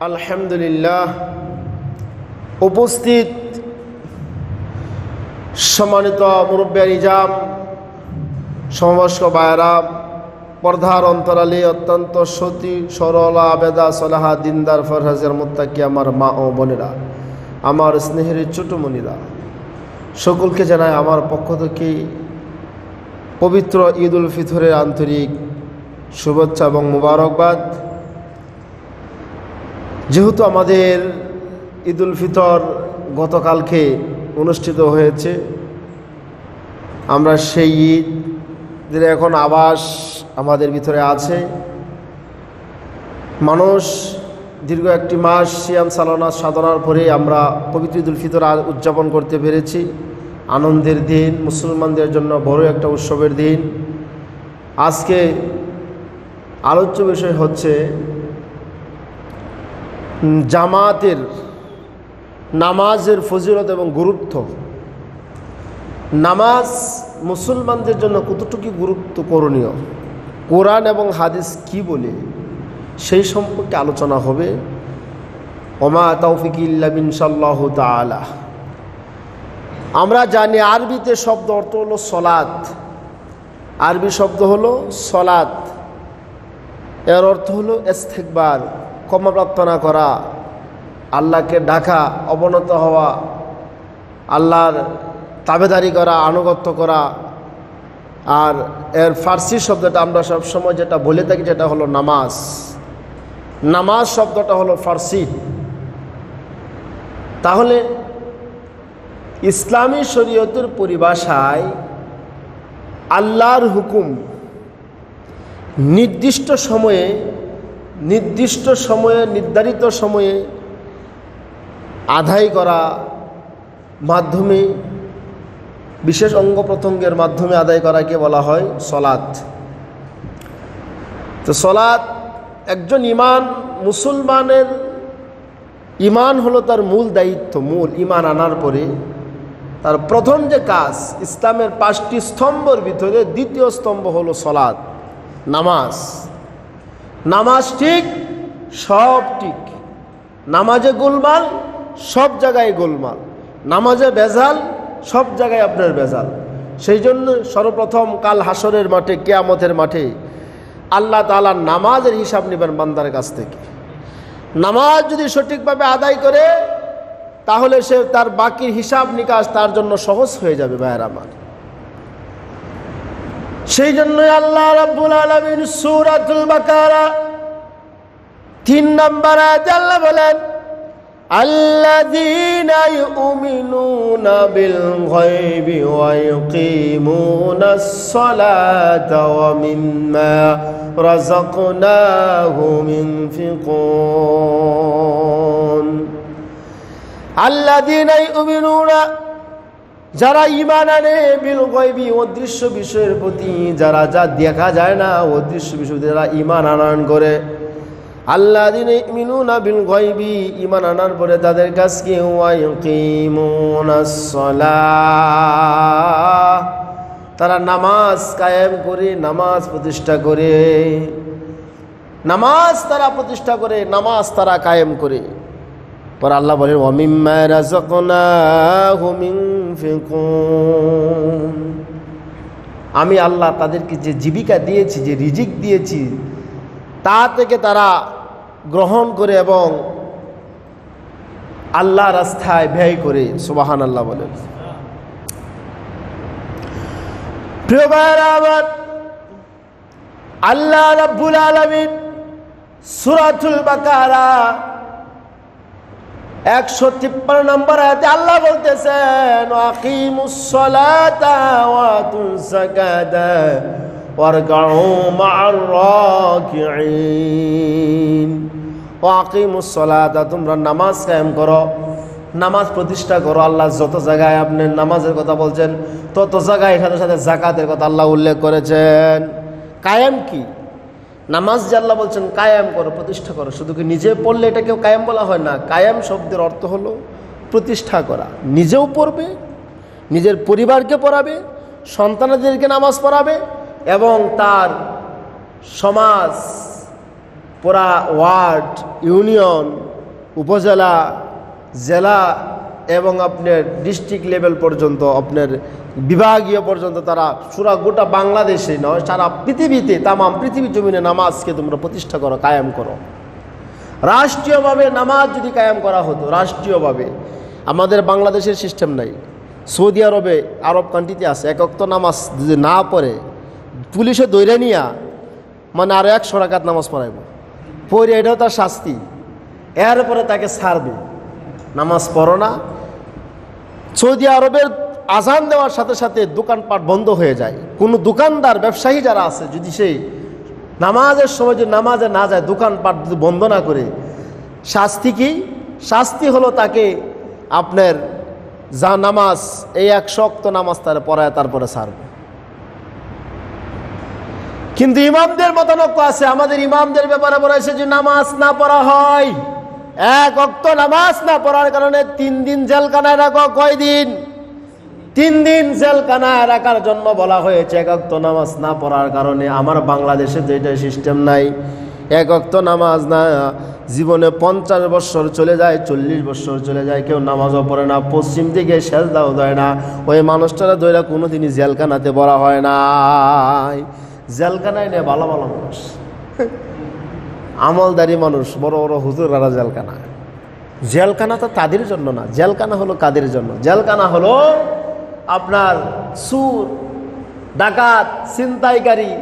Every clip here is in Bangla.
আলহামদুলিল্লাহ। উপস্থিত সম্মানিত মুরব্বী নিজাম, সমবয়স্ক বায়রা, পর্দার অন্তরালে অত্যন্ত সতী সরলা আবেদা সলাহা দিনদার ফরহাজের মুত্তাকি আমার মা ও বোনেরা, আমার স্নেহের ছোটমণিরা, সকলকে জানাই আমার পক্ষ থেকে পবিত্র ঈদ উল ফিতরের আন্তরিক শুভেচ্ছা এবং মুবারকবাদ। যেহেতু আমাদের ঈদ উল ফিতর গতকালকে অনুষ্ঠিত হয়েছে, আমরা সেই ঈদের এখন আভাস আমাদের ভিতরে আছে। মানুষ দীর্ঘ একটি মাস সিয়াম সালানা সাধনার পরে আমরা পবিত্র ঈদ উল ফিতর উদযাপন করতে পেরেছি। আনন্দের দিন, মুসলমানদের জন্য বড় একটা উৎসবের দিন। আজকে আলোচ্য বিষয় হচ্ছে জামাতের নামাজের ফজিলত এবং গুরুত্ব। নামাজ মুসলমানদের জন্য কতটুকু গুরুত্ব করণীয়, কোরআন এবং হাদিস কি বলে, সেই সম্পর্কে আলোচনা হবে। ওমা তৌফিক ইল্লা বিল্লাহ তাআলা। আমরা জানি আরবিতে শব্দ অর্থ হলো সলাত। আরবি শব্দ হলো সলাত, এর অর্থ হলো ইস্তিগফার, ক্ষমা প্রার্থনা করা, আল্লাহকে ডাকা, অবনত হওয়া, আল্লাহর তাবেদারি করা, আনুগত্য করা। আর এর ফার্সি শব্দটা আমরা সবসময় যেটা বলে থাকি যেটা হলো নামাজ। নামাজ শব্দটা হলো ফার্সি। তাহলে ইসলামী শরীয়তের পরিভাষায় আল্লাহর হুকুম নির্দিষ্ট সময়ে নির্ধারিত সময়ে আদায় করা মাধ্যমে, বিশেষ অঙ্গ প্রত্যঙ্গের মাধ্যমে আদায় করাকে বলা হয় সলাত। তো সলাত একজন মুসলমানের ইমান হলো তার মূল দায়িত্ব। মূল ইমান আনার পরে তার প্রথম যে কাজ, ইসলামের 5টি স্তম্ভের ভিতরে দ্বিতীয় স্তম্ভ হলো সলাত, নামাজ। নামাজ ঠিক, সব ঠিক। নামাজে গোলমাল, সব জায়গায় গোলমাল। নামাজে ভেজাল, সব জায়গায় আপনার ভেজাল। সেই জন্য সর্বপ্রথম কাল হাসরের মাঠে, কিয়ামতের মাঠে আল্লাহ তাআলা নামাজের হিসাব নেবেন বান্দার কাছ থেকে। নামাজ যদি সঠিকভাবে আদায় করে তাহলে সে তার বাকির হিসাব নিকাশ তার জন্য সহজ হয়ে যাবে। ভাইয়ের আমার, সেই জন্যই আল্লাহ রাব্বুল আলামিন সূরাতুল বাকারা 3 নম্বর আয়াতে আল্লাহ বলেন, আল্লাযীনা ইউমিনুনা বিল গায়বি ওয়া ইউকিমুনাস সালাতা ওয়া মিম্মা রাযাকনাহুম ইউনফিকুন। আল্লাযীনা ইউমিনুনা, যারা ঈমান আনে, বিল গায়বি, অদৃশ্য বিষয়ের প্রতি, যারা যা দেখা যায় না অদৃশ্য বিষয়, যারা ঈমান আনয়ন করে। আল্লাযীনা ইউমিনুনা বিল গায়বি, ঈমান আনার পরে তাদের কাজ কি, ওয়া ইউকিমুনাস সালাহ, তারা নামাজ কায়েম করে, নামাজ প্রতিষ্ঠা করে। নামাজ তারা প্রতিষ্ঠা করে, নামাজ তারা কায়েম করে। পর আল্লাহ বলেন, ওয়া মিম্মা রাযাকনাহুম ইউনফিকুন, আমি আল্লাহ তাদেরকে যে জীবিকা দিয়েছি, যে রিজিক দিয়েছি, তা থেকে তারা গ্রহণ করে এবং আল্লাহ রাস্তায় ব্যয় করে। সুবহানাল্লাহ বলেন। প্রিয় ভাইরা আমার, আল্লাহ রাব্বুল আলামিন সূরাতুল বাকারা 153 নম্বর আয়াতে আল্লাহ বলতেছেন, আকিমুস সালাতা ওয়া আতুজ যাকাতা ওয়ারকাউ মা'আর রাকিঈন। ওয়া আকিমুস সালাতা, তোমরা নামাজ কায়েম করো, নামাজ প্রতিষ্ঠা করো। আল্লাহ যত জায়গায় আপনি নামাজের কথা বলছেন, তত জায়গায় সাথে সাথে যাকাতের কথা আল্লাহ উল্লেখ করেছেন। কায়েম কি? নামাজ যে আল্লাহ বলছেন কায়েম করো, প্রতিষ্ঠা করো, শুধু কি নিজে পড়লে এটাকেও কায়েম বলা হয় না। কায়েম শব্দের অর্থ হলো প্রতিষ্ঠা করা। নিজেও পড়বে, নিজের পরিবারকে পড়াবে, সন্তানদেরকে নামাজ পড়াবে এবং তার সমাজ, পুরা ওয়ার্ড, ইউনিয়ন, উপজেলা, জেলা এবং আপনার ডিস্ট্রিক্ট লেভেল পর্যন্ত, আপনার বিভাগীয় পর্যন্ত, তারা পুরা গোটা বাংলাদেশে নয়, সারা পৃথিবীতে, তামাম পৃথিবী জমিনে নামাজকে তোমরা প্রতিষ্ঠা করো, কায়েম করো। রাষ্ট্রীয়ভাবে নামাজ যদি কায়েম করা হতো, রাষ্ট্রীয়ভাবে, আমাদের বাংলাদেশের সিস্টেম নাই, সৌদি আরবে, আরব কান্ট্রিতে আছে, এক ওয়াক্ত নামাজ যদি না পড়ে পুলিশে দৈরে নিয়া মানে আরো 100 রাকাত নামাজ পড়াইব, পড়ে এটাও তার শাস্তি। এরপরে তাকে ছাড়বে, নামাজ পড়ো না। সৌদি আরবের আজান দেওয়ার সাথে সাথে দোকানপাট বন্ধ হয়ে যায়। কোনো দোকানদার, ব্যবসায়ী যারা আছে, যদি সেই নামাজের সময় যদি নামাজে না যায়, দোকানপাট যদি বন্ধ না করে, শাস্তি কি? শাস্তি হলো তাকে আপনার যা নামাজ, এই 100 ওয়াক্ত নামাজ তারা পড়ায় তারপরে ছাড়বে। কিন্তু ইমামদের মতানক্য আছে। আমাদের ইমামদের ব্যাপারে বলেছে যে নামাজ না পড়া হয়, 1 ওয়াক্ত নামাজ না পড়ার কারণে 3 দিন জেলখানায় রাখো। কয়দিন? 3 দিন জেলখানায় রাখার জন্য বলা হয়েছে 1 ওয়াক্ত নামাজ না পড়ার কারণে। আমার বাংলাদেশে তো এটা সিস্টেম নাই। 1 ওয়াক্ত নামাজ না, জীবনে 50 বছর চলে যায়, 40 বছর চলে যায়, কেউ নামাজও পড়ে না, পশ্চিম দিকে সেজদাও দেয় না। ওই মানুষটারা দইরা কোনোদিনই জেলখানাতে বলা হয় নাই। জেলখানায় নেই ভালো ভালো মানুষ, আমলদারি মানুষ, বড় বড় হুজুররা জেলখানা। জেলখানা তো তাদের জন্য না, জেলখানা হলো কাদের জন্য? জেলখানা হলো আপনার সুর, ডাকাত, ছিনতাইকারী,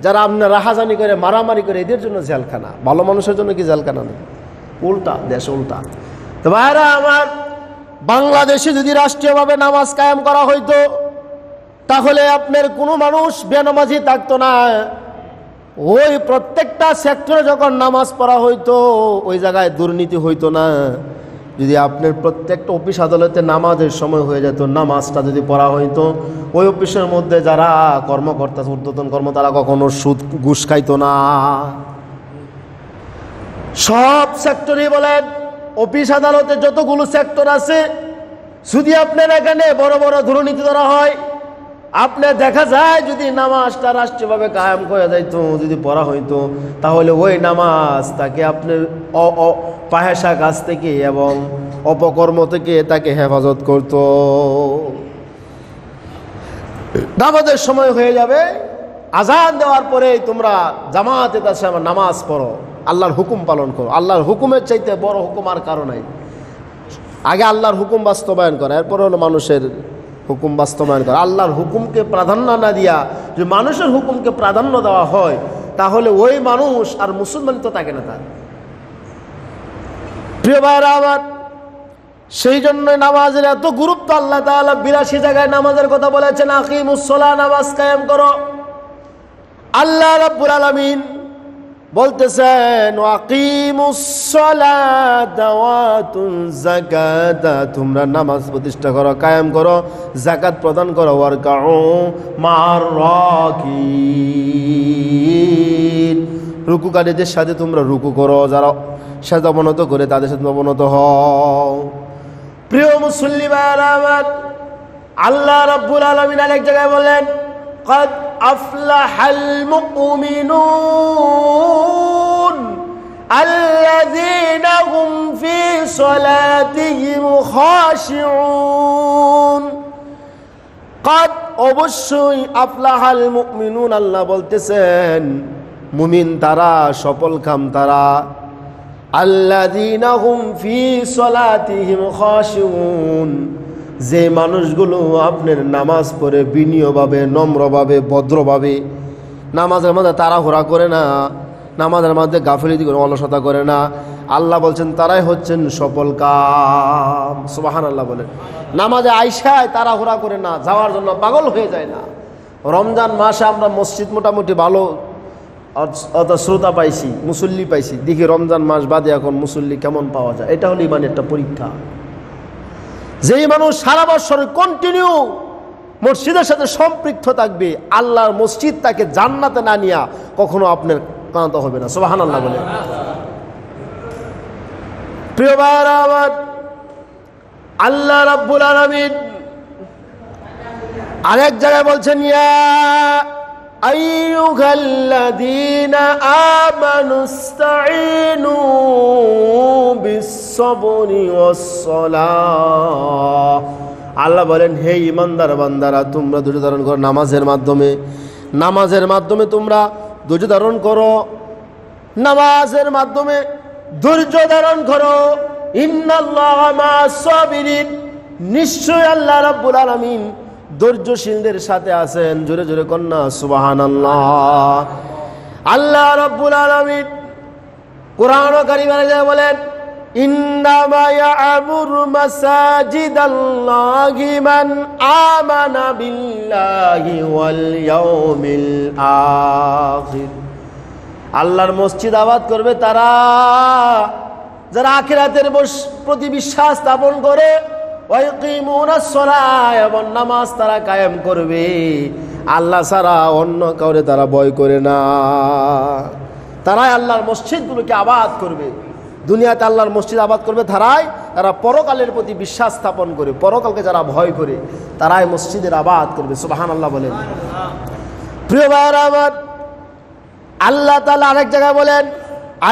যারা আপনার রাহাজানি করে, মারামারি করে, এদের জন্য জেলখানা। ভালো মানুষের জন্য কি জেলখানা নেই? উল্টা, দেশ উল্টা। তো ভাইরা আমার, বাংলাদেশে যদি রাষ্ট্রীয়ভাবে নামাজ কায়েম করা হইতো, তাহলে আপনার কোনো মানুষ বেনামাজি থাকতো না। ওই প্রত্যেকটা সেক্টরে যখন নামাজ পড়া হইতো, ওই জায়গায় দুর্নীতি হইতো না। যদি আপনার প্রত্যেকটা অফিস আদালতে নামাজের সময় হয়ে যেত, নামাজটা যদি পড়া হইতো, ওই অফিসের মধ্যে যারা কর্মকর্তা, ঊর্ধ্বতন কর্ম, তারা কখনো সুদ ঘুষ খাইতো না। সব সেক্টরই বলেন, অফিস আদালতে যতগুলো সেক্টর আছে, যদি আপনার এখানে বড় বড় দুর্নীতি ধরা হয়, আপনি দেখা যায় যদি নামাজটা রাষ্ট্রীয়ভাবে কায়েম করে যাইতো, যদি পড়া হইতো, তাহলে ওই নামাজ তাকে আপনার ফাহেসা কাজ থেকে এবং অপকর্ম থেকে তাকে হেফাজত করত। নামাজের সময় হয়ে যাবে, আজান দেওয়ার পরে তোমরা জামাতে কাছে আমার নামাজ পড়ো, আল্লাহর হুকুম পালন করো। আল্লাহর হুকুমের চাইতে বড় হুকুম আর কারো নাই। আগে আল্লাহর হুকুম বাস্তবায়ন করা, এরপর হলো মানুষের হুকুম বাস্তবায়ন করা। আল্লাহর হুকুমকে প্রাধান্য না দিয়া যে মানুষের হুকুমকে প্রাধান্য দেওয়া হয়, তাহলে ওই মানুষ আর মুসলমান তো থাকে না। তার প্রিয় ভাইরা আমার, সেই জন্য নামাজের এত গুরুত্ব। আল্লাহ তাআলা 82 জায়গায় নামাজের কথা বলেছেন, আকিমুস সালাহ, নামাজ কায়েম করো। আল্লাহ রাব্বুল আলামিন বলতেছেন, আকিমুস সালাতা ওয়া আতুজ যাকাতা, তোমরা নামাজ প্রতিষ্ঠা করো, কায়েম করো, যাকাত প্রদান করো। ওয়ারকাউ মা'আর রাকিন, রুকুকারীদের সাথে তোমরা রুকু করো, যারা সাজদা অবনত করে তাদের সাথে অবনত হও। প্রিয় মুসল্লি ভাইরা আমার, আল্লাহ রাব্বুল আলামিন আরেক জায়গায় বলেন, قد أفلح المؤمنون الذين هم في صلاتهم خاشعون। قد অবশ্যই আফলাহাল মুমিনুন, আল্লাহ বলতেছেন মুমিন তারা, সফলকাম তারা, আল্লাযীনা হুম ফি সলাতিহিম খাশিউন, যে মানুষগুলো আপনার নামাজ পড়ে বিনয়ভাবে, নম্রভাবে, ভদ্রভাবে, নামাজের মধ্যে তাড়াহুড়া করে না, নামাজের মধ্যে গাফিলতি করে, অলসতা করে না, আল্লাহ বলছেন তারাই হচ্ছেন সফল কাম। সুবহানাল্লাহ বলেন। নামাজে আইসায় তাড়াহুড়া করে না, যাওয়ার জন্য পাগল হয়ে যায় না। রমজান মাসে আমরা মসজিদ মোটামুটি ভালো শ্রোতা পাইছি, মুসল্লি পাইছি, দেখি রমজান মাস বাদে এখন মুসল্লি কেমন পাওয়া যায়। এটা হলো ইমানের একটা পরীক্ষা। যেই মানুষ সারা বছর কন্টিনিউ মসজিদের সাথে সম্পৃক্ত থাকবে, আল্লাহর মসজিদ তাকে জান্নাতে না নিয়া কখনো আপনার কাঁদতে হবে না। সুবহানাল্লাহ বলে। প্রিয় ভাইরা আমার, আল্লাহ রাব্বুল আলামিন আরেক জায়গায় বলছেন, ইয়া আইয়ুহাল্লাযীনা আমানুস্তাঈনু বিস বিস-সাবরি ওয়াস-সালাহ। আল্লাহ বলেন, হে ঈমানদার বান্দারা, তোমরা ধৈর্য ধারণ করো নামাজের মাধ্যমে তোমরা ধৈর্য ধারণ করো, নামাজের মাধ্যমে ধৈর্য ধারণ করো। ইন্নাল্লাহা মা'আস-সাবিরিন, নিশ্চয় আল্লাহ রাব্বুল আলামিন ধৈর্যশীলদের সাথে আছেন। জোরে জোরে কন্যা সুবহানাল্লাহ। আল্লাহ রাব্বুল আলামিন কুরআন কারীমে বলেন, ইন্নামা ইয়া'মুরু মাসাজিদাল্লাহি মান আমানা বিল্লাহি ওয়াল ইয়াউমিল আখির। আল্লাহর মসজিদ আবাদ করবে তারা যারা আখিরাতের প্রতি বিশ্বাস স্থাপন করে, ওয়া ইয়াকিমুনাস সালাহ, এবং নামাজ তারা কায়েম করবে। আল্লাহ ছাড়া অন্য কাউরে তারা ভয় করে না। তারাই আল্লাহর মসজিদগুলোকে আবাদ করবে। দুনিয়াতে আল্লাহর মসজিদ আবাদ করবে তারা পরকালের প্রতি বিশ্বাস স্থাপন করে, পরকালকে যারা ভয় করে, তারাই মসজিদের আবাদ করবে। সুবহানাল্লাহ বলেন। প্রিয় ভাইরা আমার, আল্লাহ তাআলা আরেক জায়গায় বলেন,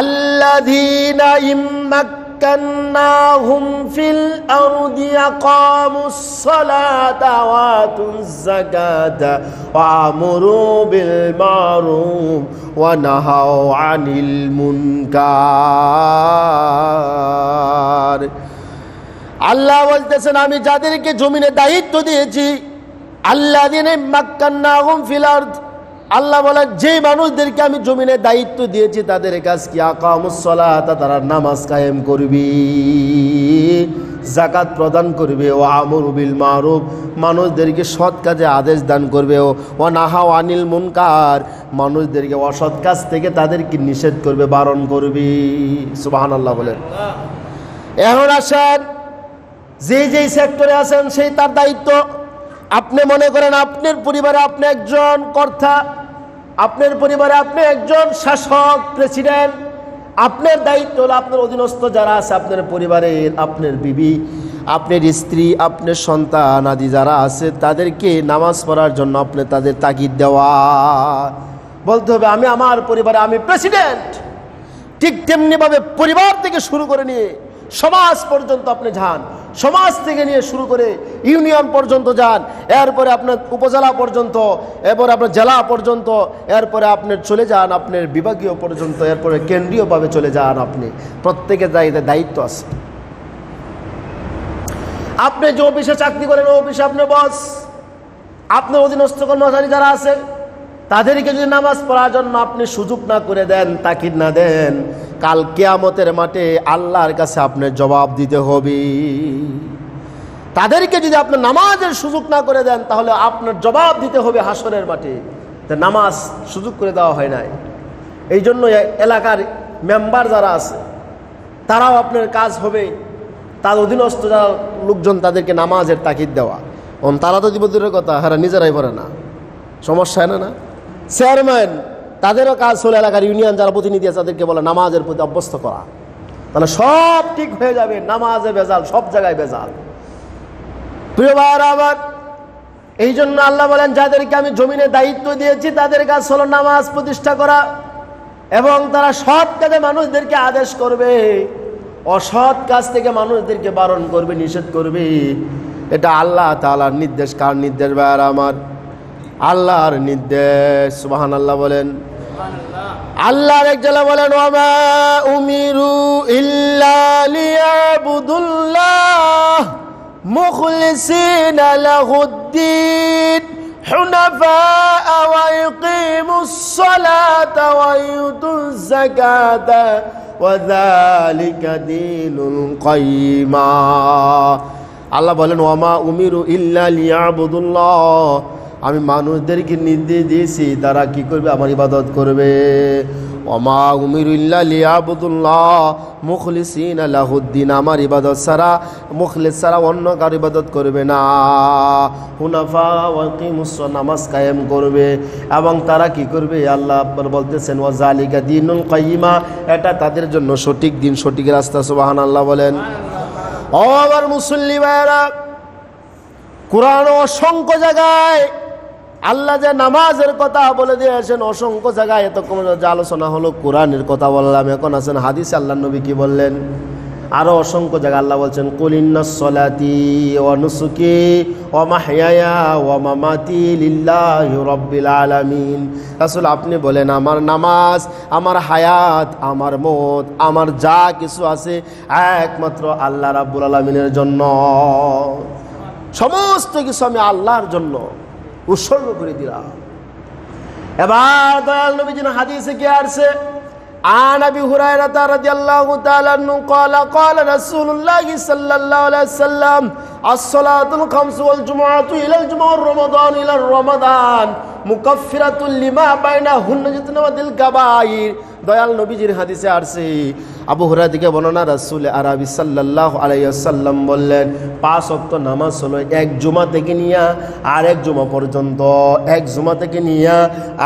আল্লাযীনা ইম্মাক্কান্নাহুম ফিল আরদি আকামুস সালাতা ওয়া আতুজ যাকাতা ওয়া আমরু বিল মারুফ ওয়া নাহাউ আনিল মুনকার। আল্লাহ বলতেছেন, আমি যাদেরকে জমিনে দায়িত্ব দিয়েছি, আল্লাযীনা ইম্মাক্কান্নাহুম ফিল আরদ, আল্লাহ বলেন যে মানুষদেরকে আমি জমিনে দায়িত্ব দিয়েছি তাদের কাজ কি, আকামুস সালাত, তারা নামাজ কায়েম করবে, যাকাত প্রদান করবে, ও আমরু বিল মারুফ, মানুষদেরকে সৎ কাজে আদেশ দান করবে, ও নাহাউ আনিল মুনকার, মানুষদেরকে অসৎ কাজ থেকে তাদেরকে নিষেধ করবে, বারণ করবে। সুবহানাল্লাহ বলেন। এখন আসেন, যেই সেক্টরে আছেন সেই তার দায়িত্ব। আপনি মনে করেন আপনার পরিবারে আপনি একজন কর্তা, আপনার পরিবারে আপনি একজন শাসক, প্রেসিডেন্ট। আপনার দায়িত্ব হলো আপনার অধীনস্থ যারা আছে, আপনার পরিবারের, আপনার বিবি, আপনার স্ত্রী, আপনার সন্তান আদি যারা আছে, তাদেরকে নামাজ পড়ার জন্য আপনি তাদের তাগিদ দেওয়া। বলতে হবে, আমি আমার পরিবারে আমি প্রেসিডেন্ট। ঠিক তেমনিভাবে পরিবার থেকে শুরু করে নিয়ে সমাজ পর্যন্ত আপনি যান, সমাজ থেকে নিয়ে শুরু করে ইউনিয়ন পর্যন্ত যান, এরপরে আপনার উপজেলা পর্যন্ত, এরপরে আপনার জেলা পর্যন্ত, এরপরে আপনি চলে যান আপনার বিভাগীয় পর্যন্ত, এরপরে কেন্দ্রীয়ভাবে চলে যান। আপনি প্রত্যেকের দায়িত্ব আছে। আপনি যে অফিসে চাকরি করেন, ওই অফিসে আপনার বস, আপনার অধীনস্থ কর্মচারী যারা আছে, তাদেরকে যদি নামাজ পড়ার জন্য আপনি সুযোগ না করে দেন, তাকিদ না দেন, কাল কিয়ামতের মাঠে আল্লাহর কাছে আপনার জবাব দিতে হবে। তাদেরকে যদি আপনি নামাজের সুযোগ না করে দেন, তাহলে আপনার জবাব দিতে হবে হাসরের মাঠে। তা নামাজ সুযোগ করে দেওয়া হয় নাই। এই জন্য এলাকার মেম্বার যারা আছে, তারাও আপনার কাজ হবে তার অধীনস্থ যারা লোকজন, তাদেরকে নামাজের তাকিদ দেওয়া। তারা তো দূরের কথা, হ্যাঁ নিজেরাই পড়ে না, সমস্যা হয় না। চেয়ারম্যান, তাদেরও কাজ হলো এলাকার ইউনিয়ন যারা প্রতিনিধি আছে তাদেরকে বলে নামাজের প্রতি অভ্যস্ত করা, তাহলে সব ঠিক হয়ে যাবে। নামাজে ভেজাল, সব জায়গায় ভেজাল। প্রিয় ভাইরা আমার, এই জন্য আল্লাহ বলেন, যাদেরকে আমি জমিনে দায়িত্ব দিয়েছি তাদের কাজ হলো নামাজ প্রতিষ্ঠা করা, এবং তারা সৎ কাজে মানুষদেরকে আদেশ করবে, অসৎ কাজ থেকে মানুষদেরকে বারণ করবে, নিষেধ করবে। এটা আল্লাহ তাআলার নির্দেশ। কার নির্দেশ ভাইরা আমার? আল্লাহর নির্দেশ। সুবহানাল্লাহ বলেন। আল্লাহর এক জায়গায় বলেন, ওয়ামা উমিরু ইল্লা লিয়াবুদুল্লাহ মুখলিসিনা লাহুদ্দিন হুনাফা ওয়া ইকিমুস সালাতা ওয়া ইউতুজ যাকাতা ওয়া যালিকা দীনুল কাইয়্যিমা। আল্লাহ বলেন, ওয়ামা উমিরু ইল্লা লিয়াবুদুল্লাহ, আমি মানুষদেরকে নির্দেশ দিয়েছি তারা কি করবে? আমার ইবাদত করবে। ওমা উমিরু ইল্লা লিয়াবুদুল্লাহ মুখলিসিনা লাহুদ্দিন, আমার ইবাদত ছাড়া, মুখলিস ছাড়া অন্য কারো ইবাদত করবে না। হুনাফা ওয়া কিমুস সালাত, নামাজ কায়েম করবে। এবং তারা কি করবে? আল্লাহ বলতেছেন, ওয়া যালিকা দীনুল কাইয়্যিমা, এটা তাদের জন্য সঠিক দিন, সঠিক রাস্তা। সুবহানাল্লাহ বলেন। ও আমার মুসল্লি ভাইরা, কোরআন অসংখ্য জায়গায় আল্লাহ যে নামাজের কথা বলে দিয়েছেন, অসংখ্য জায়গায়। এতক্ষণ যে আলোচনা হলো কোরআনের কথা বললাম, এখন আছেন হাদিসে আল্লাহ নবী কি বললেন। আরও অসংখ্য জায়গা আল্লাহ বলছেন কুল ইন্নাস সলাতি ওয়া নুসুকি ওয়া মাহইয়ায়া ওয়া মামাতি লিল্লাহি রাব্বিল আলামিন। রাসূল আপনি বলেন আমার নামাজ, আমার হায়াত, আমার মত, আমার যা কিছু আছে একমাত্র আল্লাহ রাব্বুল আলামিনের জন্য। সমস্ত কিছু আমি আল্লাহর জন্য উৎসর্গ করে দিলাম। এবার দয়াল নবীজির হাদিসে কি আসছে, আন আবি হুরায়রা রাদিয়াল্লাহু তাআলা আনহু ক্বালা ক্বালা রাসূলুল্লাহ সাল্লাল্লাহু আলাইহি ওয়াসাল্লাম as-salatul khamsu wal jumu'atu ila al-jumu'ah ramadan ila ramadan মুকাফফিরাতুল লিমা বাইনাহুন্না জিতনাবাদিল কাবাইর। দয়াল নবীজির হাদিসে আসছে, আবু হুরায়রা থেকে বর্ণনা, রাসূল আরবি সাল্লাল্লাহু আলাইহি ওয়াসাল্লাম বললেন 5 ওয়াক্ত নামাজ হলো এক জুমা থেকে নিয়ে আরেক জুমা পর্যন্ত, এক জুমা থেকে নিয়ে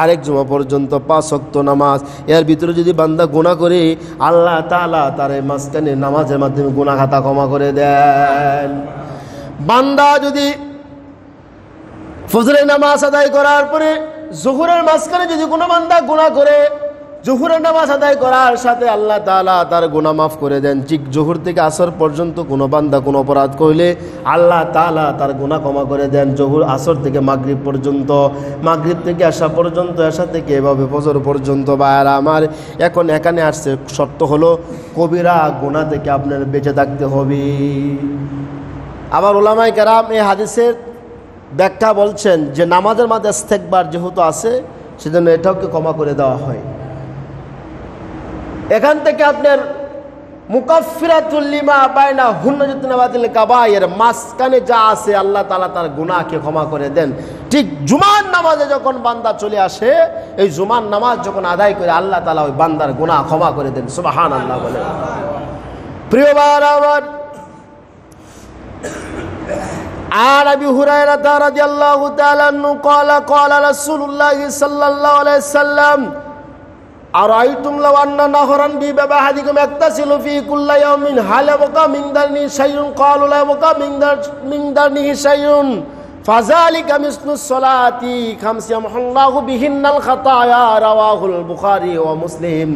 আরেক জুমা পর্যন্ত 5 ওয়াক্ত নামাজ। এর ভিতরে যদি বান্দা গুনাহ করে আল্লাহ তাআলা তার মাঝখানে নামাজের মাধ্যমে গুনাহ খাতা ক্ষমা করে দেন। বান্দা যদি ফজরের নামাজ আদায় করার পরে জোহরের মাঝখানে যদি কোনো বান্দা গুনাহ করে, জোহরের নামাজ আদায় করার সাথে আল্লাহ তাআলা তার গুনাহ মাফ করে দেন। ঠিক জোহর থেকে আসর পর্যন্ত কোনো বান্দা কোনো অপরাধ করলে আল্লাহ তাআলা তার গুনাহ ক্ষমা করে দেন। জোহর আসর থেকে মাগরিব পর্যন্ত, মাগরিব থেকে আসা পর্যন্ত, আসা থেকে এভাবে ফজর পর্যন্ত। ভাইরা আমার, এখন এখানে আসছে শর্ত হলো কবিরা গুনাহ থেকে আপনার বেঁচে থাকতে হবে। আবার উলামায়ে কেরাম এই হাদিসের ব্যাখ্যা বলছেন যে নামাজের মাঝে ইস্তেগফার যেহেতু আছে সেজন্য এটাকে ক্ষমা করে দেওয়া হয়। এখান থেকে আপনার মুকাফফিরাতুল লিমা বাইনাহুন্না জিতনাবাদিল কাবাইর মাঝখানে যা আছে আল্লাহ তাআলা তার গুনাহকে ক্ষমা করে দেন। ঠিক জুমার নামাজে যখন বান্দা চলে আসে, এই জুমার নামাজ যখন আদায় করে আল্লাহ তাআলা ওই বান্দার গুনাহ ক্ষমা করে দেন। সুবহানাল্লাহ বলে। প্রিয় ভাইরা আমার, عن أبي هريرة رضي الله تعالى عنه قال قال رسول الله صلى الله عليه وسلم أرأيتم لو أن نهرا بباب أحدكم يغتسل فيه كل يوم هل يبقى من درنه شيء؟ قالوا لا يبقى من درنه شيء فذلك مثل الصلاة خمس يمحو الله بهن الخطايا رواه البخاري ومسلم।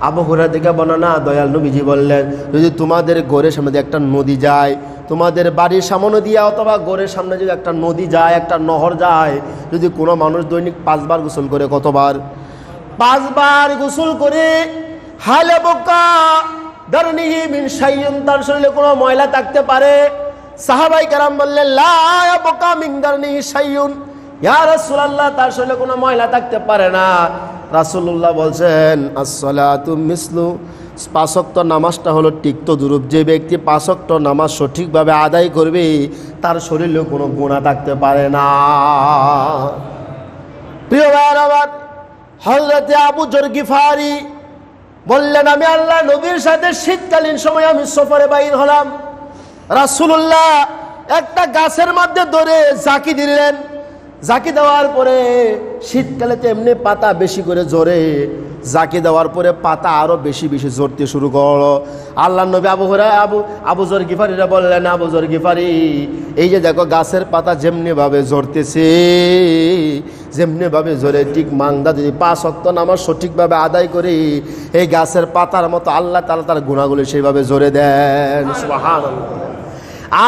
আবু হুরায়রা থেকে বর্ণনা, দয়াল নবীজি বললেন যদি তোমাদের ঘরের সামনে একটা নদী যায়, তোমাদের বাড়ির সামনে দিয়ে অথবা ঘরের সামনে যদি একটা নদী যায়, একটা নহর যায়, যদি কোনো মানুষ দৈনিক 5 বার গোসল করে, কতবার? 5 বার গোসল করে, হালে বোকা দারনিহি মিন শাইয়ুন, তার শরীরে কোনো ময়লা থাকতে পারে? সাহাবায়ে কেরাম বললেন লা ইয়াবকা মিন দারনিহি শাইয়ুন, ইয়া রাসূলুল্লাহ তার শরীরে কোনো ময়লা থাকতে পারে না। রাসূলুল্লাহ বলছেন as-salatu mislu, 5 ওয়াক্ত নামাজটা হলো তিক্ত দুরূপ। যে ব্যক্তি 5 ওয়াক্ত নামাজ সঠিকভাবে আদায় করবে তার শরীরে কোনো গুনাহ থাকতে পারে না। প্রিয় ভাইরা আমার, হযরত আবু যর গিফারি বললেন আমি আল্লাহ নবীর সাথে শীতকালীন সময় আমি সফরে বাইর হলাম। রাসূলুল্লাহ একটা গাছের মধ্যে ধরে ঝাঁকি দিলেন। ঝাঁকি দেওয়ার পরে শীতকালে তো এমনি পাতা বেশি করে ঝরে, ঝাঁকি দেওয়ার পরে পাতা আরো বেশি বেশি ঝরতে শুরু করলো। আল্লাহ নবী আবু যর গিফারিরা বললেন, আবু যর গিফারি এই যে দেখো গাছের পাতা যেমনি ভাবে ঝরতেছে, যেমনি ভাবে ঝরে, ঠিক মাংদা যদি 5 ওয়াক্ত নামাজ সঠিকভাবে আদায় করি এই গাছের পাতার মতো আল্লাহ তাআলা তার গুনাহগুলো সেইভাবে ঝরে দেন। সুবহানাল্লাহ।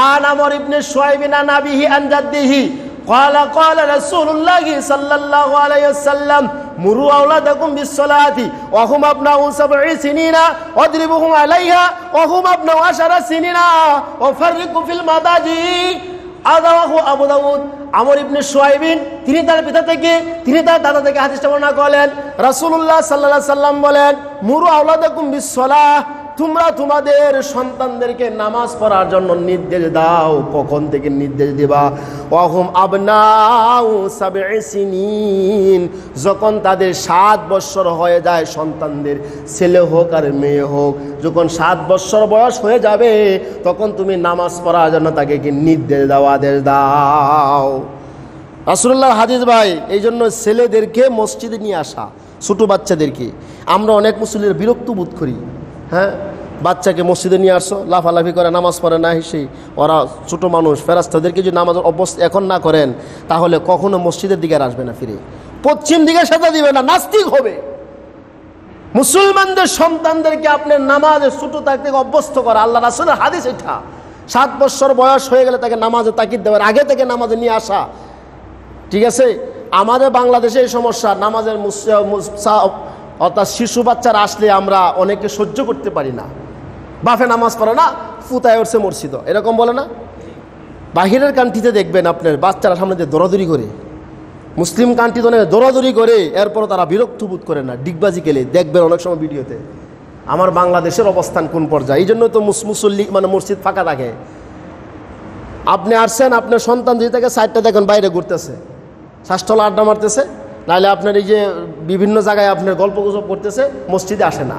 আন আমর ইবনে শুআইব আন আবিহি আন জাদ্দিহি قال قال رسول الله صلى الله عليه وسلم مروا أولادكم بالصلاة وهم أبناء 7 سنين واضربوهم عليها وهم أبناء 10 سنين وفرقوا في المضاجع। আদাহু আবু দাউদ। আমর ইবনে শুআইব তিনি তার পিতা থেকে, তিনি তার দাদা থেকে হাদিসটা বর্ণনা করলেন। রাসূলুল্লাহ সাল্লাল্লাহু আলাইহি সাল্লাম বলেন মুরু আওলাদাকুম বিসসালাহ, তোমরা তোমাদের সন্তানদেরকে নামাজ পড়ার জন্য নির্দেশ দাও। কখন থেকে নির্দেশ দিবা? ওয়াহুম আবনাউ 7 সিনিন, যখন তাদের 7 বছর হয়ে যায়, সন্তানদের ছেলে হোক আর মেয়ে হোক, যখন 7 বছর বয়স হয়ে যাবে তখন তুমি নামাজ পড়ার জন্য তাকে কি নির্দেশ দাও, আদেশ দাও। রাসূলুল্লাহ হাদিস ভাই, এই জন্য ছেলেদেরকে মসজিদে নিয়ে আসা, ছোট বাচ্চাদেরকে। আমরা অনেক মুসল্লির বিরক্ত বোধ করি, হ্যাঁ, বাচ্চাকে মসজিদে নিয়ে আসছো, লাফালাফি করে নামাজ পড়ে না, হেসে ওরা ছোট মানুষ, ফেরেশতাদেরকে যদি নামাজের অভ্যস্ত এখন না করেন তাহলে কখনো মসজিদের দিকে আর আসবে না, ফিরে পশ্চিম দিকে সাজা দিবে না, নাস্তিক হবে। মুসলমানদের সন্তানদেরকে আপনার নামাজে ছোট থাকতে অভ্যস্ত করা, আল্লাহ রাসূলের হাদিস এটা। 7 বছর বয়স হয়ে গেলে তাকে নামাজে তাকিদ দেওয়ার, আগে থেকে নামাজে নিয়ে আসা। ঠিক আছে, আমাদের বাংলাদেশে এই সমস্যা, নামাজের অর্থাৎ শিশু বাচ্চারা আসলে আমরা অনেকে সহ্য করতে পারি না। বাফে নামাজ পড়ে না, ফুতায় উঠছে মসজিদ, এরকম বলে না? বাহিরের কান্ট্রিতে দেখবেন আপনার বাচ্চারা সামনে দিয়ে দৌড়াদৌড়ি করে, মুসলিম কান্ট্রিতে অনেক দৌড়াদৌড়ি করে, এরপরও তারা বিরক্ত বোধ করে না, ডিগবাজি খেলে দেখবেন অনেক সময় ভিডিওতে। আমার বাংলাদেশের অবস্থান কোন পর্যায়ে, এই জন্য তো মুসল্লি মানে মসজিদ ফাঁকা থাকে। আপনি আসছেন, আপনার সন্তান যদি থাকে সাইডটা দেখেন বাইরে ঘুরতেছে, শ্বাসতলা আড্ডা মারতেছে, নাহলে আপনার এই যে বিভিন্ন জায়গায় আপনার গল্প গুজব করতেছে, মসজিদে আসে না।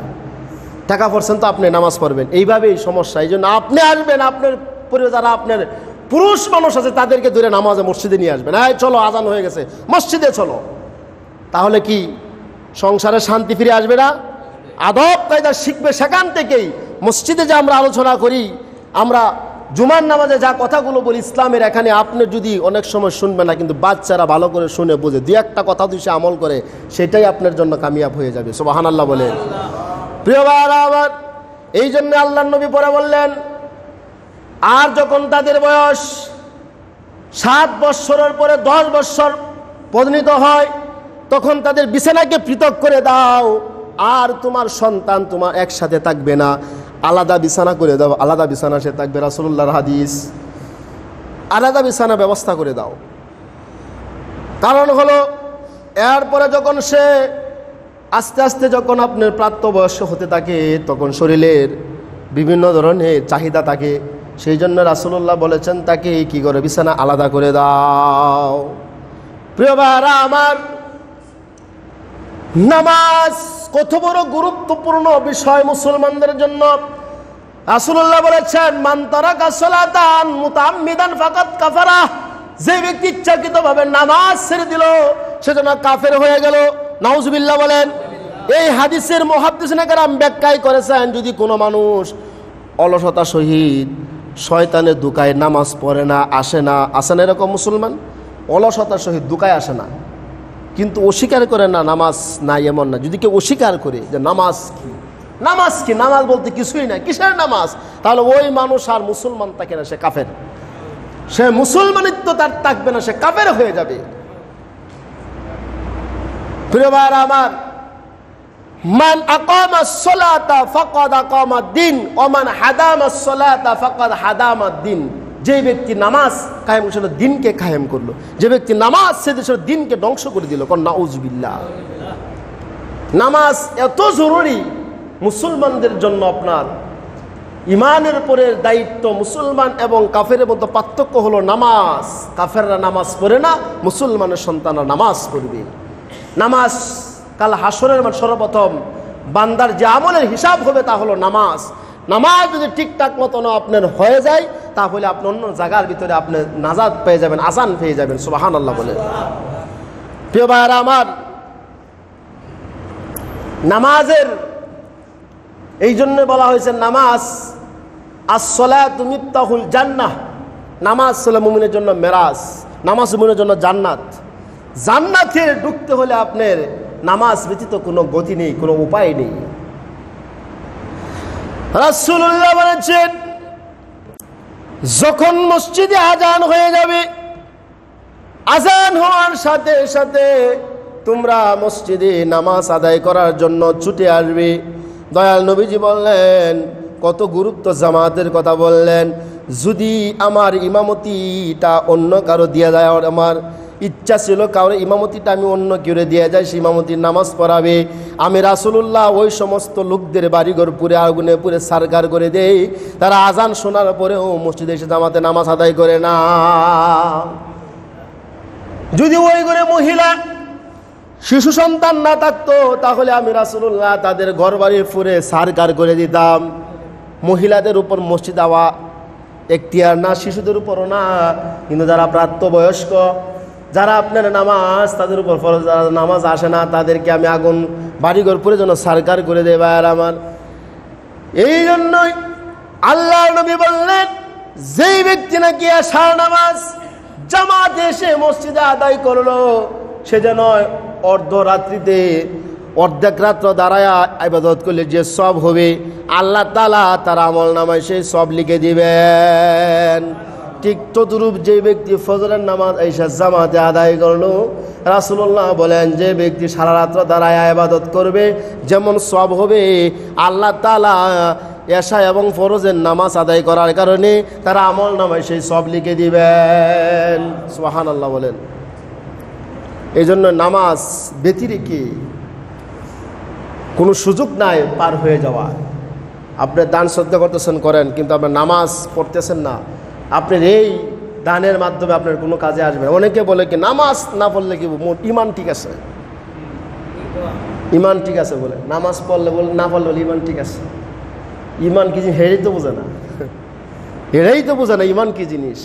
টাকা পড়ছেন তো আপনি নামাজ পড়বেন, এইভাবেই সমস্যা। এই জন্য আপনি আসবেন, আপনার পরিবার যারা আপনার পুরুষ মানুষ আছে তাদেরকে ধরে নামাজে মসজিদে নিয়ে আসবেন। এই চলো আজান হয়ে গেছে, মসজিদে চলো। তাহলে কি সংসারে শান্তি ফিরে আসবে না? আদব কায়দা শিখবে সেখান থেকেই। মসজিদে যে আমরা আলোচনা করি, আমরা জুমার নামাজে যা কথাগুলো বলি ইসলামের, এখানে আপনি যদি অনেক সময় শুনবেন না, কিন্তু বাচ্চারা ভালো করে শুনে বুঝে দুই একটা কথা যদি সে আমল করে, সেটাই আপনার জন্য কামিয়াব হয়ে যাবে। সুবহানাল্লাহ বলেন। প্রিয় ভাইরা আমার, এই জন্য আল্লাহর নবী পরে বললেন, আর যখন তাদের বয়স 7 বৎসরের পরে 10 বৎসর পরিণত হয়, তখন তাদের বিছানাকে পৃথক করে দাও, আর তোমার সন্তান তোমার একসাথে থাকবে না, আলাদা বিছানা করে দাও, আলাদা বিছানা সে থাকবে। রাসূলুল্লাহর হাদিস, আলাদা বিছানা ব্যবস্থা করে দাও। কারণ হলো এরপরে যখন সে আস্তে আস্তে যখন আপনার প্রাপ্তবয়স্ক হতে থাকে, তখন শরীরের বিভিন্ন ধরনের চাহিদা থাকে, সেই জন্য রাসূলুল্লাহ বলেছেন তাকে কি করে বিছানা আলাদা করে দাও। প্রিয় ভাইরা আমার, নামাজ কত বড় গুরুত্বপূর্ণ বিষয় মুসলমানদের জন্য। রাসূলুল্লাহ বলেছেন, মান তারাকা সালাতান মুতাআম্মিদান ফাকাদ কাফারা, যে ব্যক্তি ইচ্ছাকৃতভাবে নামাজ ছেড়ে দিল সে যেন কাফের হয়ে গেল। নাউজুবিল্লাহ বলেন। এই হাদিসের মুহাদ্দিসিনে কেরাম ব্যাখ্যায় করেছেন, যদি কোনো মানুষ অলসতা সহিত শয়তানের দুকায় নামাজ পড়ে না, আসে না, এরকম মুসলমান অলসতার সহিত দুকায় আসে না, কিন্তু অস্বীকার করে না নামাজ নাই, এমন না। যদি কেউ অস্বীকার করে যে নামাজ কি, নামাজ বলতে কিছুই না, কিসের নামাজ, তাহলে ওই মানুষ আর মুসলমান থাকে না, সে কাফের। সে মুসলমানিত্ব তার থাকবে না, সে কাফের হয়ে যাবে। প্রিয় ভাইরা আমার, মান আকামাস সালাতা ফাকাদ আকামাদ-দ্বীন ওয়া মান হাদামাস সালাতা ফাকাদ হাদামাদ-দ্বীন, যে ব্যক্তি নামাজ কায়েম করলো দ্বীনকে কায়েম করলো, যে ব্যক্তি নামাজ ছেড়ে দিল দ্বীনকে ধ্বংস করে দিল। কোন নাউজুবিল্লাহ। নামাজ এত জরুরি মুসলমানদের জন্য। আপনার ইমানের উপরে দায়িত্ব। মুসলমান এবং কাফের মধ্যে পার্থক্য হলো নামাজ। কাফেররা নামাজ পড়ে না, মুসলমানের সন্তানরা নামাজ পড়বে। নামাজ কাল হাসরের মাঠে সর্বপ্রথম বান্দার যে আমলের হিসাব হবে তা হলো নামাজ। নামাজ যদি ঠিকঠাক মতো আপনার হয়ে যায়, তাহলে আপনি অন্য জায়গার ভিতরে আপনি নাজাত পেয়ে যাবেন, আসান পেয়ে যাবেন। সুবহানাল্লাহ বলে। প্রিয় ভাইরা আমার, নামাজের এই জন্য বলা হয়েছে নামাজ as-salatu মিফতাহুল জান্নাহ, নামাজ হলো মুমিনের জন্য মেরাজ, নামাজ মুমিনের জন্য জান্নাত। জান্নাতে ঢুকতে হলে আপনার নামাজ ব্যতীত কোনো গতি নেই, কোনো উপায় নেই। রাসূলুল্লাহ বলেছেন, যখন মসজিদে আজান হয়ে যাবে, আজান হওয়ার সাথে সাথে তোমরা মসজিদে নামাজ আদায় করার জন্য ছুটে আসবে। দয়াল নবীজি বললেন, কত গুরুত্ব জামাতের কথা বললেন। যদি আমার ইমামতিটা অন্য কারো দিয়ে যায়, আমার ইচ্ছা ছিল কারো ইমামতিটা আমি অন্য কেউ দিয়ে যাই, সেই ইমামতির নামাজ পড়াবে, আমি রাসূলুল্লাহ ওই সমস্ত লোকদের বাড়িঘর পুরে আগুনে পুরে সারকার করে দেই, তারা আজান শোনার পরেও মসজিদে এসে জামাতে নামাজ আদায় করে না। যদি ওই ঘরে মহিলা শিশু সন্তান না থাকতো, তাহলে আমি রাসূলুল্লাহ তাদের ঘর বাড়ি পুরে সারকার করে দিতাম। মহিলাদের উপর মসজিদ আওয়া এখতিয়ার না, শিশুদের উপরও না, কিন্তু যারা প্রাপ্তবয়স্ক, যারা আপনার নামাজ তাদের উপর ফরজ, যারা নামাজ আসে না তাদেরকে আমি আগুন বাড়িঘর পুরে যেন সারকার করে দেয়। ভাইয়ার আমার, এই জন্যই আল্লাহ নবী বললেন, যেই ব্যক্তি নাকি আশার নামাজ জামাতে এসে মসজিদে আদায় করলো, সে যেন অর্ধরাত্রিতে অর্ধেক রাত্র দাঁড়ায় ইবাদত করলে যে সব হবে আল্লাহ তাআলা তার আমল নামায় সেই সব লিখে দিবেন। ঠিক তদ্রূপ যে ব্যক্তি ফজরের নামাজ এসে জামাতে আদায় করলো, রাসূলুল্লাহ বলেন যে ব্যক্তি সারা রাত্র দাঁড়ায় ইবাদত করবে যেমন সব হবে, আল্লাহ তাআলা এশা এবং ফরজের নামাজ আদায় করার কারণে তারা আমল নামায় সেই সব লিখে দিবেন। সুবহানাল্লাহ বলেন। এই জন্য নামাজ ব্যতিরেকে কোনো সুযোগ নাই পার হয়ে যাওয়া। আপনি দান শ্রদ্ধা করতেছেন করেন, কিন্তু আপনার নামাজ পড়তেছেন না, আপনার এই দানের মাধ্যমে আপনার কোনো কাজে আসবে না। অনেকে বলে কি নামাজ না পড়লে কি ইমান ঠিক আছে, ইমান ঠিক আছে বলে, নামাজ পড়লে বলে না পড়লে বলে ইমান ঠিক আছে। ইমান কি জিনিস হেরেই তো বোঝে না, হেরেই তো বোঝে না ইমান কি জিনিস।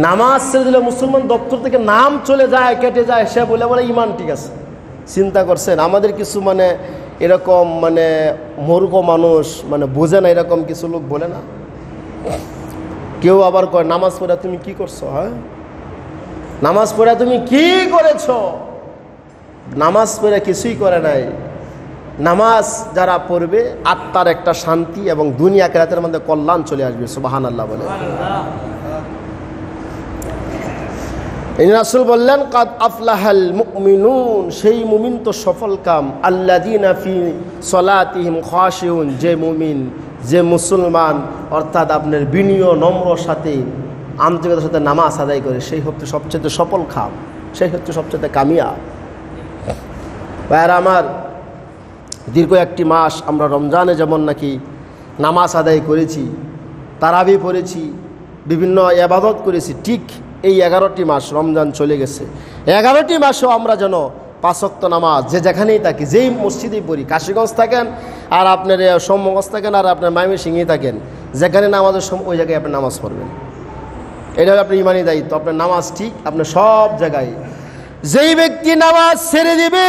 নামাজ ছেড়ে দিলে মুসলমান দপ্তর থেকে নাম চলে যায়, কেটে যায়, সে বলে বলে ইমান ঠিক আছে। চিন্তা করছেন আমাদের কিছু মানে এরকম মানে মূর্খ মানুষ মানে বোঝে না, এরকম কিছু লোক বলে না। কেউ আবার কয় নামাজ পড়ে তুমি কি করছো, হ্যাঁ নামাজ পড়ে তুমি কি করেছ? নামাজ পড়ে কিছুই করে নাই। নামাজ যারা পড়বে আত্মার একটা শান্তি এবং দুনিয়া আখিরাতের মধ্যে কল্যাণ চলে আসবে। সুবহানাল্লাহ বলে। রাসূল বললেন কাদ আফলাহাল মুমিনুন, সেই মুমিন তো সফল কাম, আল্লাযীনা ফি সলাতিহিম খাশিউন, যে মুমিন যে মুসলমান অর্থাৎ আপনার বিনয় নম্র সাথে আন্তরিকতার সাথে নামাজ আদায় করে, সেই হচ্ছে সবচেয়ে সফল কাম, সেই হচ্ছে সবচেয়ে কামিয়াব। ভাইরা আমার, দীর্ঘ একটি মাস আমরা রমজানে যেমন নাকি নামাজ আদায় করেছি, তারাবি পড়েছি, বিভিন্ন ইবাদত করেছি, ঠিক এই 11টি মাস রমজান চলে গেছে, 11টি মাসও আমরা যেন 5 ওয়াক্ত নামাজ যে যেখানেই থাকি, যেই মসজিদেই পড়ি, কাশীগঞ্জ থাকেন আর আপনার সোমগঞ্জ থাকেন আর আপনার ময়মনসিংহে থাকেন, যেখানে নামাজের সময় ওই জায়গায় আপনি নামাজ পড়বেন। এটা হলো আপনার ইমানি দায়িত্ব। আপনার নামাজ ঠিক আপনার সব জায়গায়। যেই ব্যক্তি নামাজ ছেড়ে দিবে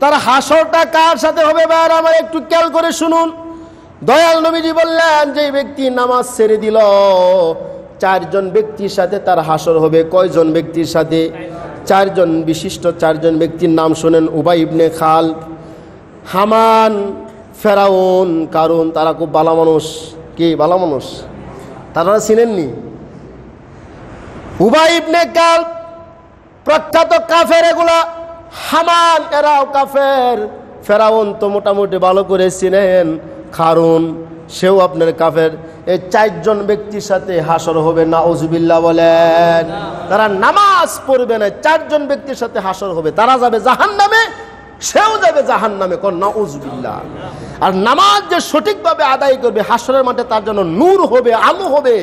তার হাসরটা কার সাথে হবে? ভাই আমার একটু খেয়াল করে শুনুন। দয়াল নবীজি বললেন যে ব্যক্তি নামাজ ছেড়ে দিল 4 জন ব্যক্তির সাথে তার হাসর হবে। কয়জন ব্যক্তির সাথে? 4 জন বিশিষ্ট 4 জন ব্যক্তির নাম শোনেন। উবাই ইবনে খালদ, হামান, ফেরাউন, কারুন। তারা খুব ভালো মানুষ। কি ভালো মানুষ? তারা চিনেননি? উবাই ইবনে খালদ প্রখ্যাত কাফের এগুলা, হামান এরাও কাফের, ফেরাউন তো মোটামুটি ভালো করে চিনেন, কারুন সেও আপনার কাফের। এই 4 জন ব্যক্তির সাথে হাসর হবে। নাউজুবিল্লাহ বলেন। তারা নামাজ পড়বে না, 4 জন ব্যক্তির সাথে হাসর হবে। তারা যাবে জাহান্নামে, সেও যাবে জাহান্নামে। কোন নাউজুবিল্লাহ। আর নামাজ যে সঠিকভাবে আদায় করবে হাসরের মাঠে তার জন্য নূর হবে, আলো হবে।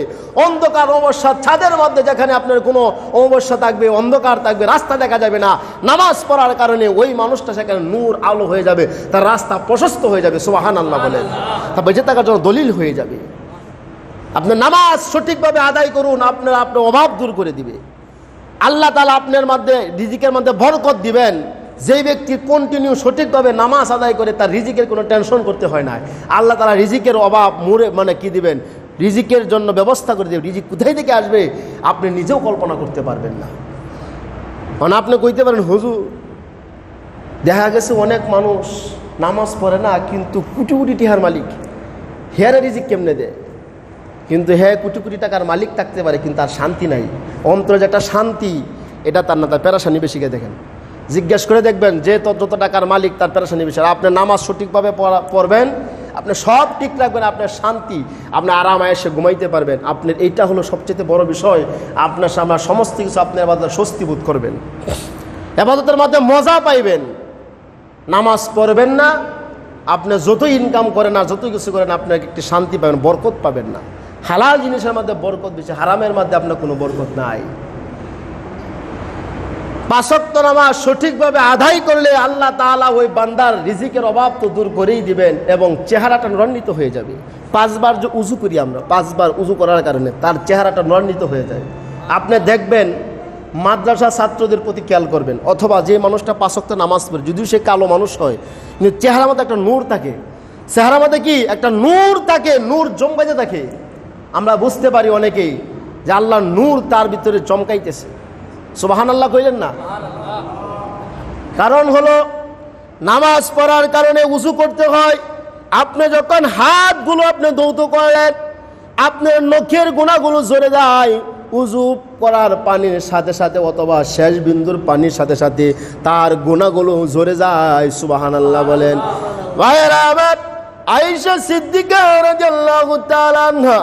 অন্ধকার অমাবস্যা ছাদের মধ্যে যেখানে আপনার কোনো অমাবস্যা থাকবে, অন্ধকার থাকবে, রাস্তা দেখা যাবে না, নামাজ পড়ার কারণে ওই মানুষটা সেখানে নূর আলো হয়ে যাবে, তার রাস্তা প্রশস্ত হয়ে যাবে। সুবহানাল্লাহ বলেন। তা বেঁচে থাকার জন্য দলিল হয়ে যাবে। আপনি নামাজ সঠিকভাবে আদায় করুন, আপনার অভাব দূর করে দিবে আল্লাহ তাআলা। আপনার মধ্যে রিজিকের মধ্যে বরকত দিবেন। যেই ব্যক্তি কন্টিনিউ সঠিকভাবে নামাজ আদায় করে তার রিজিকের কোনো টেনশন করতে হয় না। আল্লাহ তাআলা রিজিকের অভাব মুড়ে মানে কি দিবেন, রিজিকের জন্য ব্যবস্থা করে দেবেন। রিজিক কোথায় থেকে আসবে আপনি নিজেও কল্পনা করতে পারবেন না। মানে আপনি কইতে পারেন হুজুর দেখা গেছে অনেক মানুষ নামাজ পড়ে না কিন্তু কোটি কোটি টাকার মালিক, হেয়ারে রিজিক কেমনে দেয়? কিন্তু হ্যাঁ কোটি কোটি টাকার মালিক থাকতে পারে কিন্তু তার শান্তি নাই। অন্তরে যে একটা শান্তি এটা তার না, তার পেরেশানি বেশিকে দেখেন। জিজ্ঞেস করে দেখবেন যে যত টাকার মালিক তার পেরেশানি বেশি। আপনি নামাজ সঠিকভাবে পড়বেন, আপনি সব ঠিক রাখবেন, আপনার শান্তি, আপনি আরাম আয়েসে ঘুমাইতে পারবেন। আপনার এইটা হলো সবচেয়ে বড় বিষয়। আপনার সামনে সমস্ত কিছু আপনি আবাদত স্বস্তি বোধ করবেন, আবাদতের মধ্যে মজা পাইবেন। নামাজ পড়বেন না, আপনি যত ইনকাম করেন আর যত কিছু করেন আপনার একটি শান্তি পাবেন, বরকত পাবেন না। হালাল জিনিসের মধ্যে বরকত বেশি, হারামের মধ্যে আপনার কোনো বরকত নাই। 5 ওয়াক্ত নামাজ সঠিকভাবে আদায় করলে আল্লাহ তাআলা ওই বান্দার রিজিকের অভাব তো দূর করেই দিবেন এবং চেহারাটা নরান্বিত হয়ে যাবে। 5 বার যে উজু করি আমরা, 5 বার উজু করার কারণে তার চেহারাটা নরান্বিত হয়ে যায়। আপনি দেখবেন মাদ্রাসা ছাত্রদের প্রতি খেয়াল করবেন, অথবা যে মানুষটা 5 ওয়াক্ত নামাজ পড়ে যদিও সে কালো মানুষ হয় কিন্তু চেহারার মধ্যে একটা নূর থাকে। চেহারার মধ্যে কি একটা নূর থাকে, নূর জমকাইতে থাকে। আমরা বুঝতে পারি অনেকেই যে আল্লাহর নূর তার ভিতরে চমকাইতেছে। সুবহানাল্লাহ কইলেন না? কারণ হলো নামাজ পড়ার কারণে উযু করতে হয়। আপনি যখন হাতগুলো আপনি ধৌত করলেন, আপনার নখের গুণাগুলো ঝরে যায় উযু করার পানির সাথে সাথে, অথবা শেষ বিন্দুর পানির সাথে সাথে তার গুণাগুলো ঝরে যায়। সুবহানাল্লাহ বলেন। ভাইয়েরা আমার, আয়েশা সিদ্দিকা রাদিয়াল্লাহু তাআলা আনহা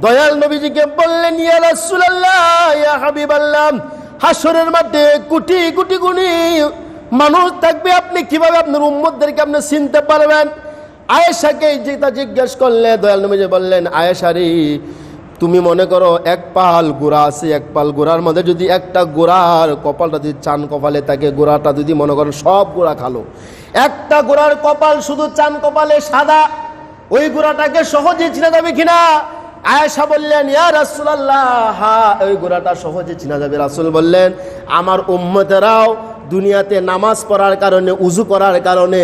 দয়াল নবীজিকে বললেন, ইয়া রাসূলুল্লাহ, ইয়া হাবিবাল্লাহ, হাসরের মাঠে কোটি কোটি গুণী মানুষ থাকবে, আপনি কিভাবে আপনার উম্মতদেরকে আপনি চিনতে পারবেন? আয়েশাকে যেটা জিজ্ঞেস করলে দয়াল নবীজি বললেন, আয়েশা রে, তুমি মনে করো এক পাল গোড়া আছে, এক পাল গোড়ার মধ্যে যদি একটা গোড়ার কপালটা যদি চান কপালে থাকে, গোড়াটা যদি মনে করেন সব গোড়া খালো, একটা গোড়ার কপাল শুধু চান কপালে সাদা, ওই গোড়াটাকে সহজে চিনা যাবে কিনা? আয়েশা বললেন, ইয়া রাসূলুল্লাহ, হ্যাঁ, ওই গোড়াটা সহজে চিনা যাবে। রাসূল বললেন, আমার উম্মতেরাও দুনিয়াতে নামাজ পড়ার কারণে, উযু করার কারণে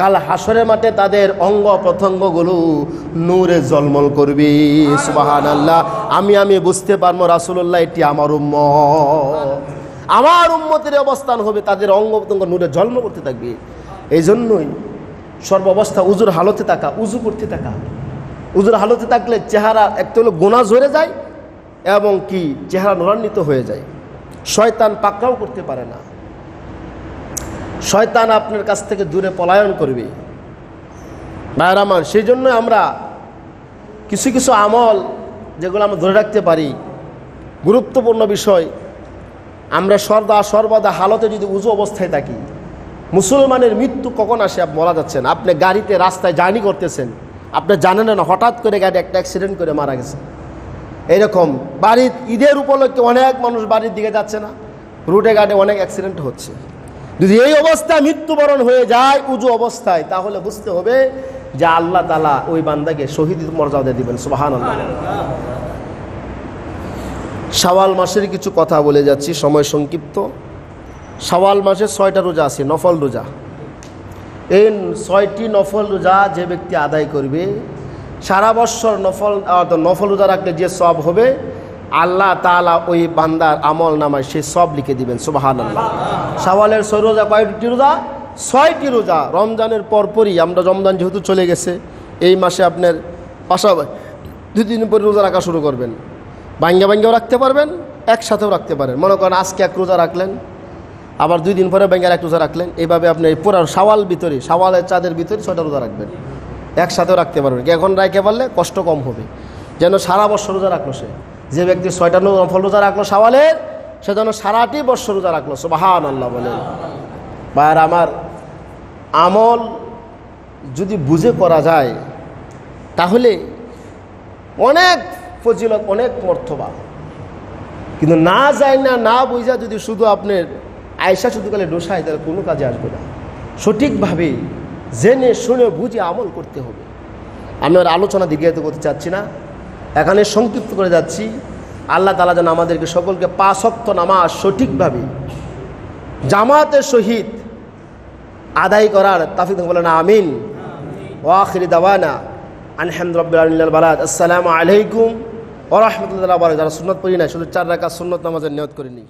কাল হাসরের মাঠে তাদের অঙ্গ প্রত্যঙ্গগুলো নূরে ঝলমল করবে। সুবহানাল্লাহ। আমি বুঝতে পারবো রাসূলুল্লাহ এটি আমার উম্মত, আমার উম্মতের অবস্থান হবে, তাদের অঙ্গ প্রত্যঙ্গ নূরে ঝলমল করতে থাকবে। এই জন্যই সর্বাবস্থা উযুর হালতে থাকা, উযু করতে থাকা। উযুর হালতে থাকলে চেহারা একটা হলো গুনাহ ঝরে যায় এবং কি চেহারা নূরান্বিত হয়ে যায়। শয়তান পাকড়াও করতে পারে না, শয়তান আপনার কাছ থেকে দূরে পলায়ন করবে। ভাইয়েরা আমার, সেই জন্য আমরা কিছু কিছু আমল যেগুলো আমরা ধরে রাখতে পারি, গুরুত্বপূর্ণ বিষয়। আমরা সর্বদা হালতে যদি উযু অবস্থায় থাকি, মুসলমানের মৃত্যু কখন আসে বলা যাচ্ছে না। আপনি গাড়িতে রাস্তায় জার্নি করতেছেন, আপনি জানেন না হঠাৎ করে গাড়ি একটা অ্যাক্সিডেন্ট করে মারা গেছে। এইরকম বাড়ির ঈদের উপলক্ষে অনেক মানুষ বাড়ির দিকে যাচ্ছে না, রুটে ঘাটে অনেক অ্যাক্সিডেন্ট হচ্ছে। যদি এই অবস্থায় মৃত্যুবরণ হয়ে যায় উযু অবস্থায়, তাহলে বুঝতে হবে যে আল্লাহ তাআলা ওই বান্দাকে শহীদ মর্যাদা দিবেন। সুবহানাল্লাহ। শাওয়াল মাসের কিছু কথা বলে যাচ্ছি, সময় সংক্ষিপ্ত। শাওয়াল মাসে 6টা রোজা আছে, নফল রোজা। এই 6টি নফল রোজা যে ব্যক্তি আদায় করবে, সারা বছর নফল রোজা রাখলে যে সওয়াব হবে, আল্লাহ তাআলা ওই বান্দার আমল নামায় সেই সব লিখে দিবেন। সুবহানাল্লাহ। শাওয়ালের 6 রোজা, কয়টি রোজা? 6টি রোজা। রমজানের পরপরই, আমরা রমজান যেহেতু চলে গেছে, এই মাসে আপনার পাশাপাশি 2 দিন পরে রোজা রাখা শুরু করবেন। ভাঙ্গেও রাখতে পারবেন, একসাথেও রাখতে পারেন। মনে করেন আজকে এক রোজা রাখলেন, আবার 2 দিন পরে ভাঙ্গের এক রোজা রাখলেন, এইভাবে আপনি পুরো শাওয়ালের চাঁদের ভিতরে 6টা রোজা রাখবেন, একসাথেও রাখতে পারবেন। এখন রাখতে পারলে কষ্ট কম হবে, যেন সারা বছর রোজা রাখলো সে। যে ব্যক্তি 6টা নফল রোজা রাখলো শাওয়ালের, সে যেন সারাটি বছর রোজা রাখলো। সুবহানাল্লাহ বলেন। ভাইয়েরা আমার, আমল যদি বুঝে করা যায় তাহলে অনেক ফজিলত, অনেক মর্তবা। কিন্তু না যায় না বুঝা যদি শুধু আপনার আয়েশা শুধু কালে ডোসায়, তাহলে কোনো কাজে আসবে না। সঠিকভাবে জেনে শুনে বুঝে আমল করতে হবে। আমি আর আলোচনা দীর্ঘায়িত করতে চাচ্ছি না, এখানে সংক্ষিপ্ত করে যাচ্ছি। আল্লাহ তাআলা যেন আমাদেরকে সকলকে 5 ওয়াক্ত নামাজ সঠিকভাবে জামাতের সহিত আদায় করার তৌফিক দান করেন। আমিন। ওয়া আখিরি দাওয়ানা আলহামদুলিল্লাহি রাব্বিল আলামিন। আসসালামু আলাইকুম ওয়া রাহমাতুল্লাহি ওয়া বারাকাতুহু। যারা সুন্নাত পড়ি না, শুধু 4 রাকাত সুন্নাত নামাজের নিয়ত করে নিই।